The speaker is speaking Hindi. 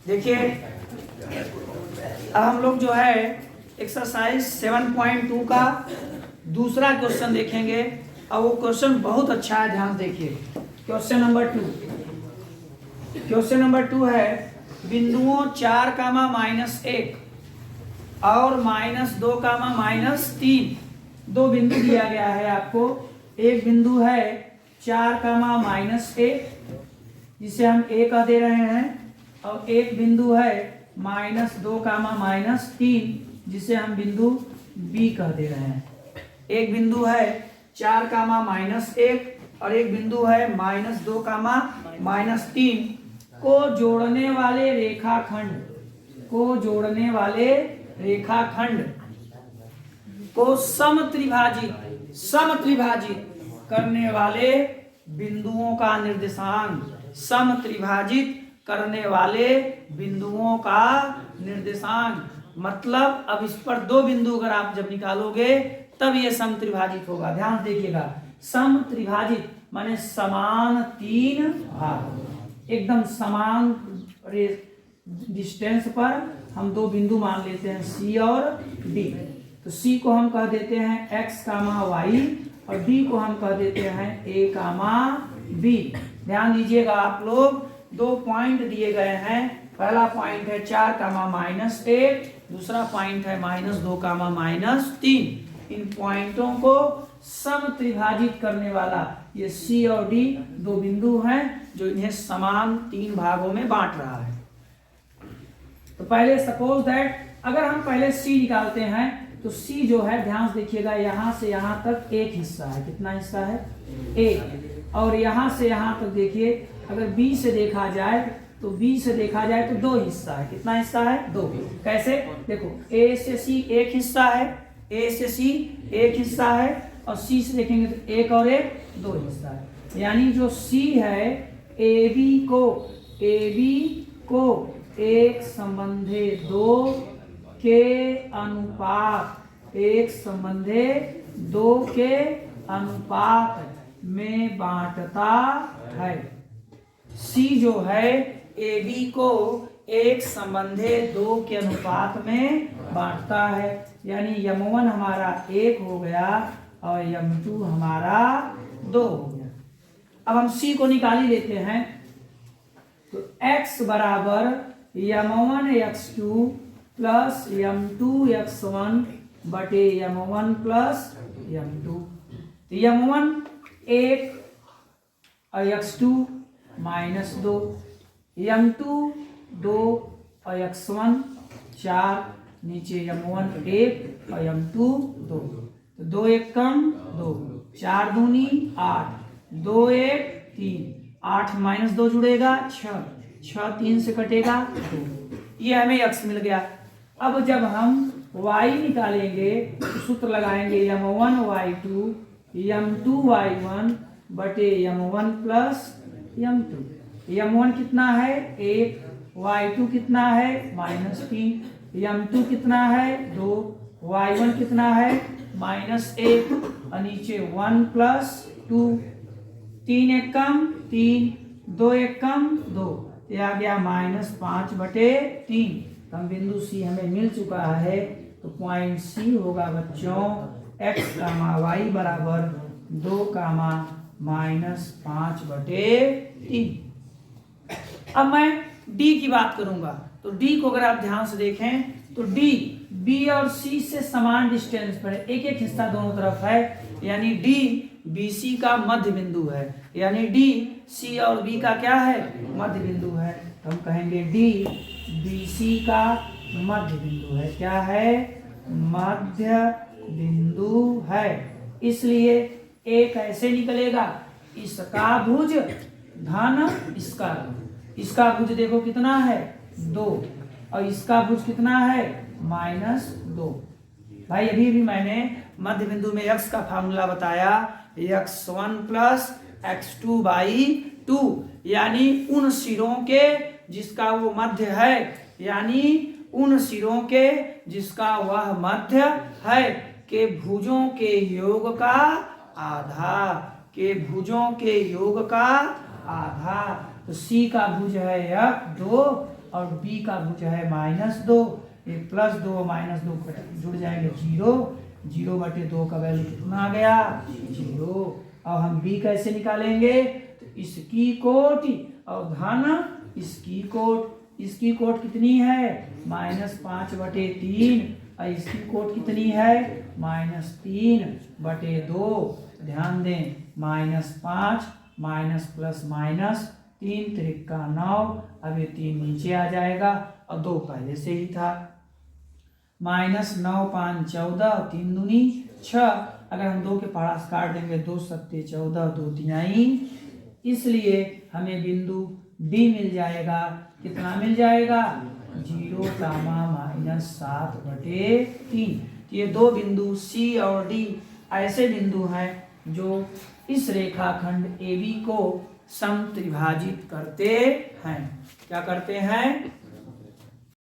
देखिए अब हम लोग जो है एक्सरसाइज 7.2 का दूसरा क्वेश्चन देखेंगे। और वो क्वेश्चन बहुत अच्छा है, ध्यान देखिए। क्वेश्चन नंबर 2 है बिंदुओं 4, -1 और -2, -3 दो बिंदु दिया गया है आपको। एक बिंदु है 4, -1 जिसे हम A कह दे रहे हैं, और एक बिंदु है -2, -3 जिसे हम बिंदु B कह दे रहे हैं। एक बिंदु है 4, -1 और एक बिंदु है -2, -3 को जोड़ने वाले रेखाखंड को समत्रिभाजित करने वाले बिंदुओं का निर्देशांक मतलब अब इस पर दो बिंदु अगर आप जब निकालोगे तब ये समत्रिभाजित होगा। ध्यान देखिएगा, समत्रिभाजित माने समान 3 भाग, एकदम समान डिस्टेंस पर हम दो बिंदु मान लेते हैं C और D। तो C को हम कह देते हैं x, y और D को हम कह देते हैं a, b। ध्यान दीजिएगा आप लोग, दो पॉइंट दिए गए हैं। पहला पॉइंट है 4, -1, दूसरा पॉइंट है -2, -3। इन पॉइंटों को समत्रिभाजित करने वाला ये C और D दो बिंदु हैं जो इन्हें समान 3 भागों में बांट रहा है। तो पहले सपोज दैट अगर हम पहले C निकालते हैं तो C जो है, ध्यान से देखिएगा, यहाँ से यहाँ तक एक हिस्सा है। कितना हिस्सा है? एक। और यहाँ से यहाँ तक देखिए, अगर B से देखा जाए तो दो हिस्सा है। कितना हिस्सा है? 2। कैसे? देखो, A से C एक हिस्सा है, और C से देखेंगे तो एक और एक 2 हिस्सा है। यानी जो C है AB को एक संबंधे 2 के अनुपात में बांटता है। C जो है AB को एक संबंधे 2 के अनुपात में बांटता है। यानी M1 हमारा 1 हो गया और M2 हमारा 2 हो गया। अब हम C को निकाल ही लेते हैं। तो x बराबर M1x2 प्लस M2x1 बटे M1 प्लस M2। तो M1 1 और x2 -2, M2 2 और x1 4, नीचे M1 1 और M2 2। तो 2 1 कम 2, 4 दूनी 8, 2 1 3, 8 -2 जुड़ेगा 6, 6 3 से कटेगा 2। ये हमें x मिल गया। अब जब हम y निकालेंगे तो सूत्र लगाएंगे M1y2 M2y1 बटे M1 प्लस M2। M1 कितना है? 1, y2 कितना है? -3, M2 कितना है? 2, y1 कितना है? -1 और नीचे 1 प्लस 2, 3 1 कम 3, 2 1 कम 2, ये आ गया -5 बटे 3। तो हम बिंदु C हमें मिल चुका है। तो पॉइंट C होगा बच्चों x, y बराबर 2, -5 बटे 3। अब मैं D की बात करूंगा। तो D को अगर आप ध्यान से देखें तो D B और C से समान डिस्टेंस पर है, एक एक हिस्सा दोनों तरफ है। यानी D BC का मध्य बिंदु है। यानी D C और B का क्या है? मध्य बिंदु है। तो हम कहेंगे D BC का मध्य बिंदु है। क्या है? मध्य बिंदु है। इसलिए A कैसे निकलेगा? इसका भुज धन इसका भुज देखो कितना है? 2, और इसका भुज कितना है? -2। भाई अभी भी मैंने मध्य बिंदु में x का फार्मूला बताया, x1 प्लस x2/2, यानी उन सिरों के जिसका वो मध्य है, यानी उन सिरों के जिसका वह मध्य है के भुजों के योग का आधा। तो C का भुज है 1 2, और बी का भुज है -2, ये +2 -2 जुड़ जाएंगे 0, 0/2 का वैल्यू कितना आ गया 0। अब हम बी कैसे निकालेंगे, तो इसकी कोटि और धन इसकी कोट कितनी है -5/3 और इसकी कोट कितनी है -3/2। ध्यान दें -5 माइनस प्लस माइनस 3 त्रिका 9, अब ये 3 नीचे आ जाएगा और 2 पहले से ही था। -9 5 14 और 3 दूनी 6, अगर हम 2 के पास काट देंगे 2 सत्ते 14, 2 तिहाई, इसलिए हमें बिंदु डी मिल जाएगा। कितना मिल जाएगा 0, -7/3। ये दो बिंदु सी और डी ऐसे बिंदु हैं जो इस रेखाखंड AB को समत्रिभाजित करते हैं। क्या करते हैं